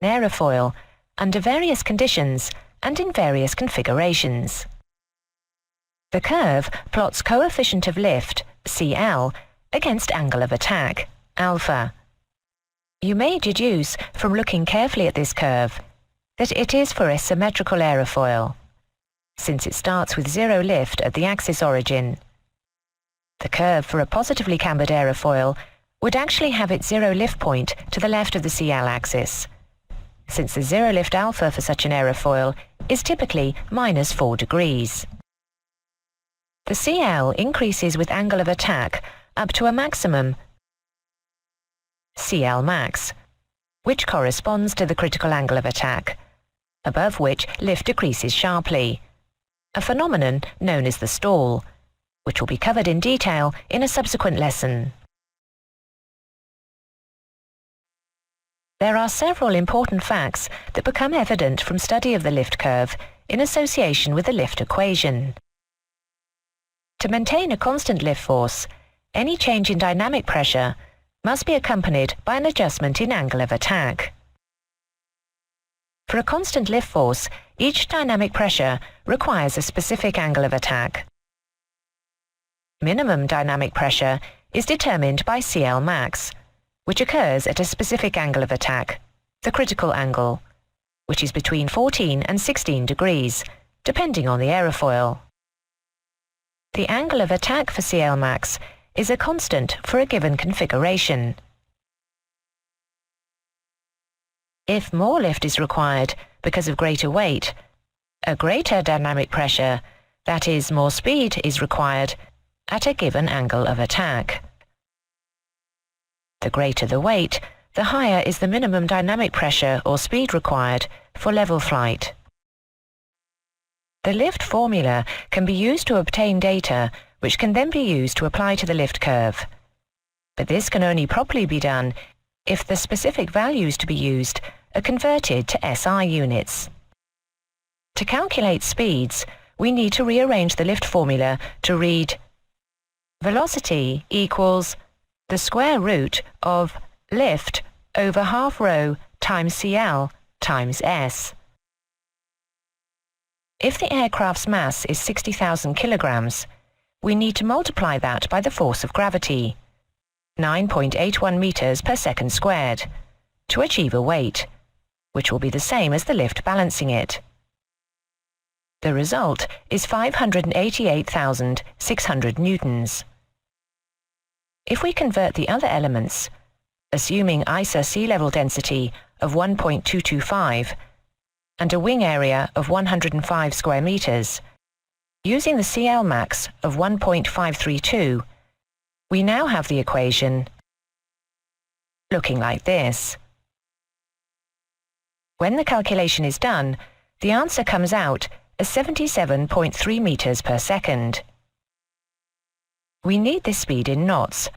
aerofoil under various conditions and in various configurations. The curve plots coefficient of lift, CL, against angle of attack, alpha. You may deduce from looking carefully at this curve that it is for a symmetrical aerofoil, since it starts with zero lift at the axis origin. The curve for a positively cambered aerofoil would actually have its zero lift point to the left of the CL axis, since the zero lift alpha for such an aerofoil is typically -4 degrees. The CL increases with angle of attack up to a maximum CL max, which corresponds to the critical angle of attack, above which lift decreases sharply, a phenomenon known as the stall, which will be covered in detail in a subsequent lesson. There are several important facts that become evident from study of the lift curve in association with the lift equation. To maintain a constant lift force, any change in dynamic pressure must be accompanied by an adjustment in angle of attack. For a constant lift force, each dynamic pressure requires a specific angle of attack. Minimum dynamic pressure is determined by CL max, which occurs at a specific angle of attack, the critical angle, which is between 14 and 16 degrees, depending on the aerofoil. The angle of attack for CL max is a constant for a given configuration. If more lift is required because of greater weight, a greater dynamic pressure, that is, more speed, is required at a given angle of attack. The greater the weight, the higher is the minimum dynamic pressure or speed required for level flight. The lift formula can be used to obtain data which can then be used to apply to the lift curve. But this can only properly be done if the specific values to be used are converted to SI units. To calculate speeds, we need to rearrange the lift formula to read velocity equals the square root of lift over half rho times CL times S. If the aircraft's mass is 60,000 kilograms, we need to multiply that by the force of gravity, 9.81 meters per second squared, to achieve a weight, which will be the same as the lift balancing it. The result is 588,600 newtons. If we convert the other elements, assuming EASA sea level density of 1.225 and a wing area of 105 square meters, using the CL max of 1.532, we now have the equation looking like this. When the calculation is done, the answer comes out as 77.3 meters per second. We need this speed in knots,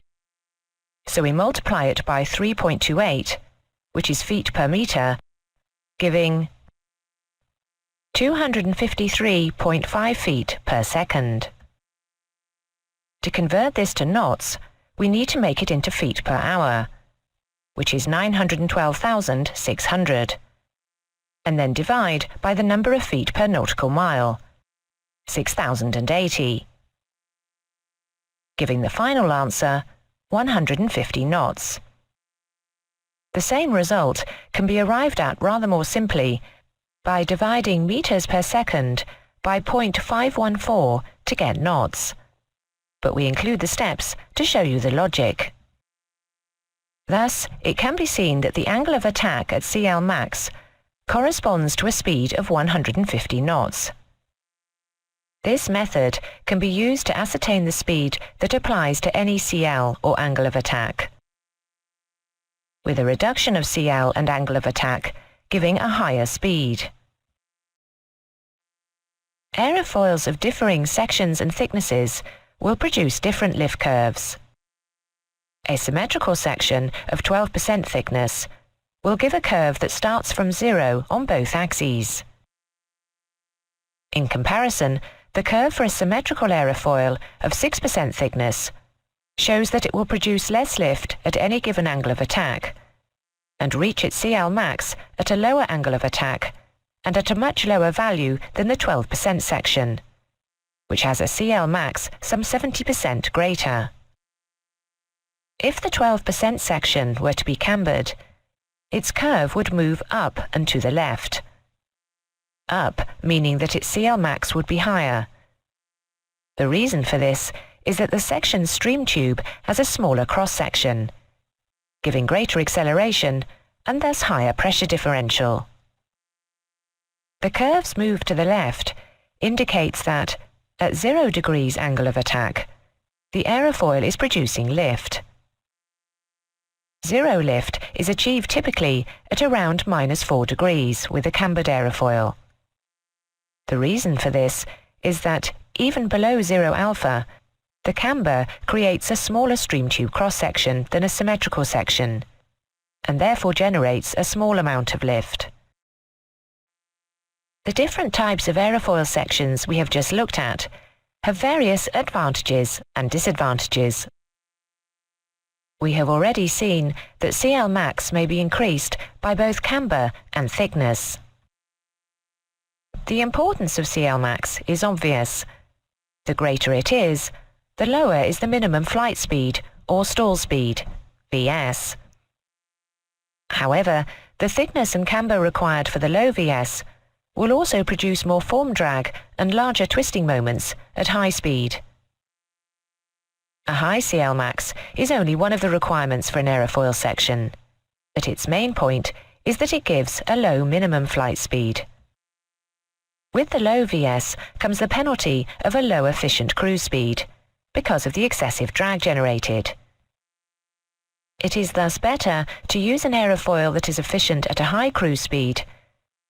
so we multiply it by 3.28, which is feet per meter, giving 253.5 feet per second. To convert this to knots, we need to make it into feet per hour, which is 912,600, and then divide by the number of feet per nautical mile, 6,080, giving the final answer 150 knots. The same result can be arrived at rather more simply by dividing meters per second by 0.514 to get knots, but we include the steps to show you the logic. Thus, it can be seen that the angle of attack at CL max corresponds to a speed of 150 knots. This method can be used to ascertain the speed that applies to any CL or angle of attack, with a reduction of CL and angle of attack giving a higher speed. Aerofoils of differing sections and thicknesses will produce different lift curves. A symmetrical section of 12% thickness will give a curve that starts from zero on both axes. In comparison, the curve for a symmetrical aerofoil of 6% thickness shows that it will produce less lift at any given angle of attack, and reach its CL max at a lower angle of attack and at a much lower value than the 12% section, which has a CL max some 70% greater. If the 12% section were to be cambered, its curve would move up and to the left. Up meaning that its CL max would be higher. The reason for this is that the section's stream tube has a smaller cross-section, giving greater acceleration and thus higher pressure differential. The curve's move to the left indicates that, at 0 degrees angle of attack, the aerofoil is producing lift. Zero lift is achieved typically at around -4 degrees with a cambered aerofoil. The reason for this is that, even below 0 alpha, the camber creates a smaller stream tube cross-section than a symmetrical section, and therefore generates a small amount of lift. The different types of aerofoil sections we have just looked at have various advantages and disadvantages. We have already seen that CL max may be increased by both camber and thickness. The importance of CL max is obvious. The greater it is, the lower is the minimum flight speed or stall speed, VS. However, the thickness and camber required for the low VS will also produce more form drag and larger twisting moments at high speed. A high CL max is only one of the requirements for an aerofoil section, but its main point is that it gives a low minimum flight speed. With the low VS comes the penalty of a low efficient cruise speed, because of the excessive drag generated. It is thus better to use an aerofoil that is efficient at a high cruise speed,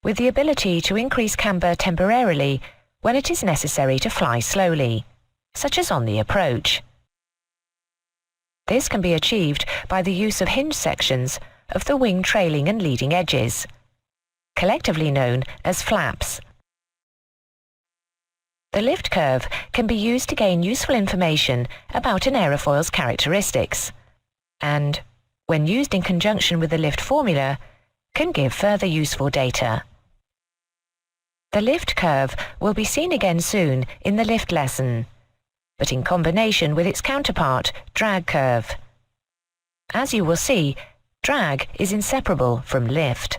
with the ability to increase camber temporarily when it is necessary to fly slowly, such as on the approach. This can be achieved by the use of hinge sections of the wing trailing and leading edges, collectively known as flaps. The lift curve can be used to gain useful information about an aerofoil's characteristics, and, when used in conjunction with the lift formula, can give further useful data. The lift curve will be seen again soon in the lift lesson, but in combination with its counterpart, drag curve. As you will see, drag is inseparable from lift.